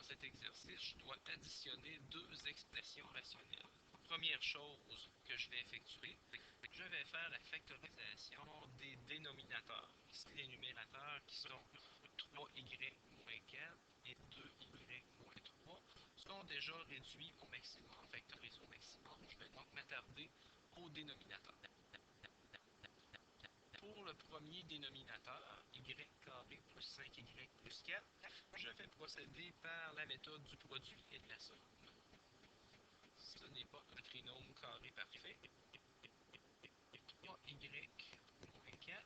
cet exercice, je dois additionner deux expressions rationnelles. Première chose que je vais effectuer, je vais faire la factorisation des dénominateurs. Ici, les numérateurs qui sont 3y moins 4 et 2y moins 3 sont déjà réduits au maximum, factorisés au maximum. Je vais donc m'attarder au dénominateur. Pour le premier dénominateur, y carré plus 5y plus 4, je vais procéder par la méthode du produit et de la somme. Ce n'est pas un trinôme carré parfait. 3y moins 4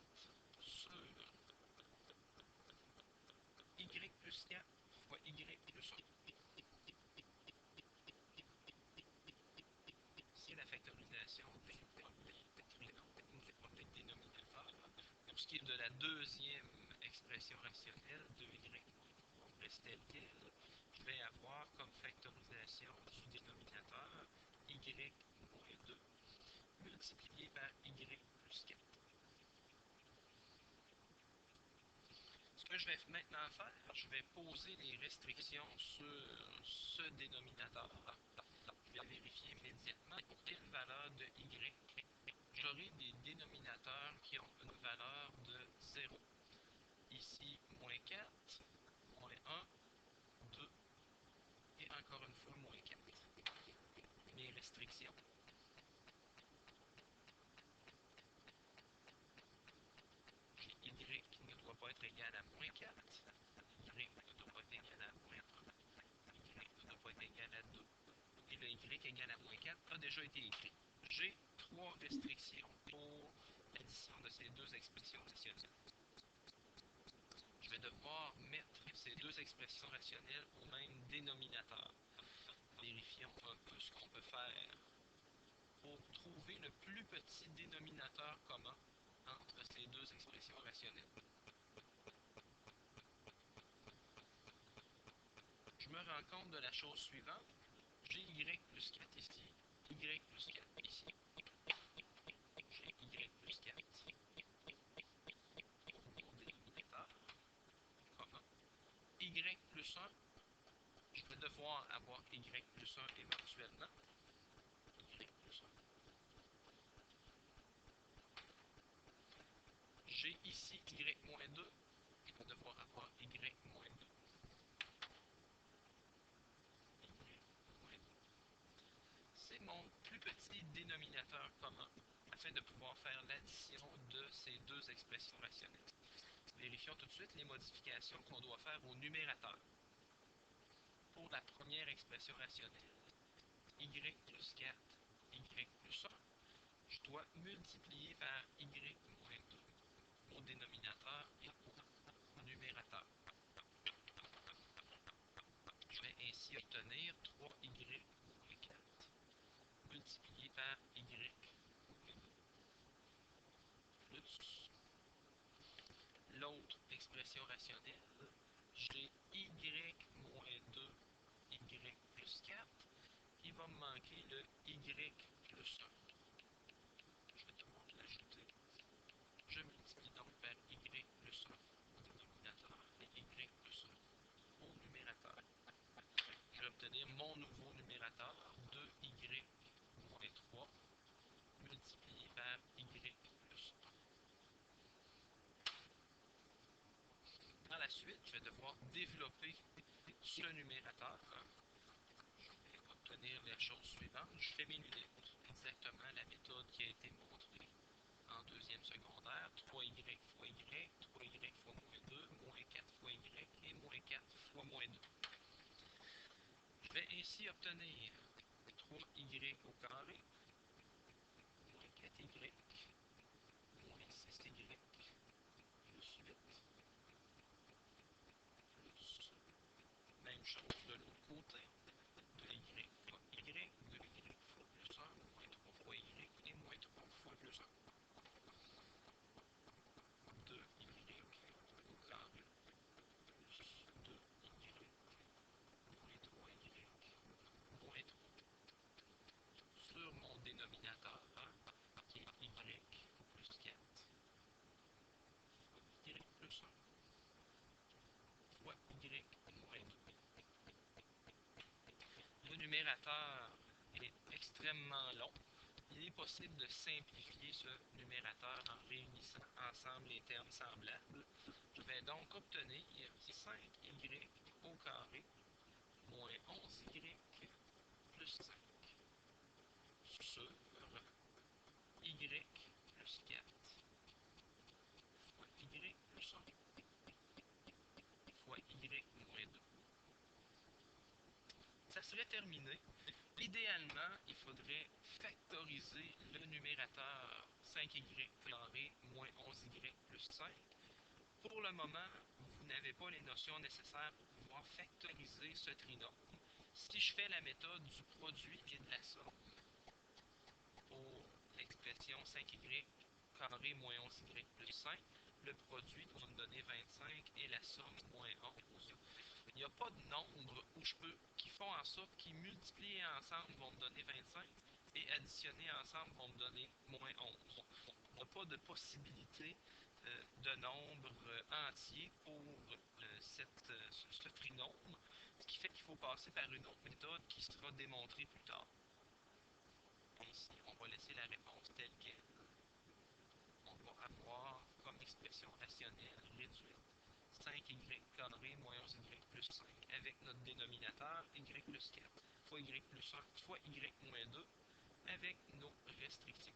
sur y plus 4 fois y plus 1. C'est la factorisation des dénominateurs. Pour ce qui est de la deuxième expression rationnelle, 2y reste tel quel, je vais avoir comme factorisation du dénominateur y moins 2 multiplié par y plus 4. Ce que je vais maintenant faire, je vais poser les restrictions sur ce dénominateur. Je vais vérifier immédiatement pour quelle valeur de y j'aurai des dénominateurs qui ont une valeur de 0. Ici, moins 4, moins 1, 2, et encore une fois, moins 4. Mes restrictions. J'ai y qui ne doit pas être égal à moins 4, y ne doit pas être égal à moins 1, y ne doit pas être égal à 2, et le y égal à moins 4 a déjà été écrit. J'ai trois restrictions pour l'addition de ces deux expressions rationnelles. Je vais devoir mettre ces deux expressions rationnelles au même dénominateur. Vérifions un peu ce qu'on peut faire pour trouver le plus petit dénominateur commun entre ces deux expressions rationnelles. Je me rends compte de la chose suivante. J'ai y plus 4 ici, y plus 4 ici, j'ai y plus 4 mon dénominateur commun. Y plus 1, je vais devoir avoir y plus 1 éventuellement. Y plus 1. J'ai ici y moins 2, je vais devoir avoir y moins 2. C'est mon plus petit dénominateur commun afin de pouvoir faire l'addition de ces deux expressions rationnelles. Vérifions tout de suite les modifications qu'on doit faire au numérateur. Pour la première expression rationnelle, y plus 4, y plus 1, je dois multiplier par y moins 2 au dénominateur et au numérateur. Je vais ainsi obtenir 3y moins 4 multiplié par y plus l'autre expression rationnelle, j'ai y moins 2, y plus 4, il va me manquer le y plus 1. Je vais devoir l'ajouter. Je multiplie donc par y plus 1 au dénominateur et y plus 1 au numérateur. Je vais obtenir mon nouveau numérateur, 2y moins 3, multiplié par y plus 1. Par la suite, je vais devoir développer ce numérateur. Je vais obtenir la chose suivante. Je fais mes lunettes. Exactement la méthode qui a été montrée en deuxième secondaire. 3y fois y, 3y fois moins 2, moins 4 fois y et moins 4 fois moins 2. Je vais ainsi obtenir 3y au carré, moins 4y, moins 6y, plus 8, plus, même chose de l'autre côté, 2y fois y, 2y fois plus 1, moins 3 fois y et moins 3 fois plus 1. 2y au carré, plus 2y, moins 3y, moins 3. Sur mon dénominateur 1, qui est y plus 4, fois y plus 1, fois y moins 2. numérateur est extrêmement long, il est possible de simplifier ce numérateur en réunissant ensemble les termes semblables. Je vais donc obtenir 5y au carré moins 11y plus 5 sur y plus 4 fois y plus 1 fois y moins 2. Ça serait terminé. Idéalement, il faudrait factoriser le numérateur 5y carré moins 11y plus 5. Pour le moment, vous n'avez pas les notions nécessaires pour pouvoir factoriser ce trinôme. Si je fais la méthode du produit et de la somme pour l'expression 5y carré moins 11y plus 5, le produit va me donner 25 et la somme moins 11. Il n'y a pas de nombre où je peux, qui font en sorte qu'ils multipliés ensemble vont me donner 25 et additionnés ensemble vont me donner moins 11. Il n'y a pas de possibilité de nombre entier pour ce trinôme, ce qui fait qu'il faut passer par une autre méthode qui sera démontrée plus tard. Ici, on va laisser la réponse telle qu'elle. On va avoir comme expression rationnelle réduite 5y carré moins 11y plus 5 avec notre dénominateur y plus 4 fois y plus 1 fois y moins 2 avec nos restrictions.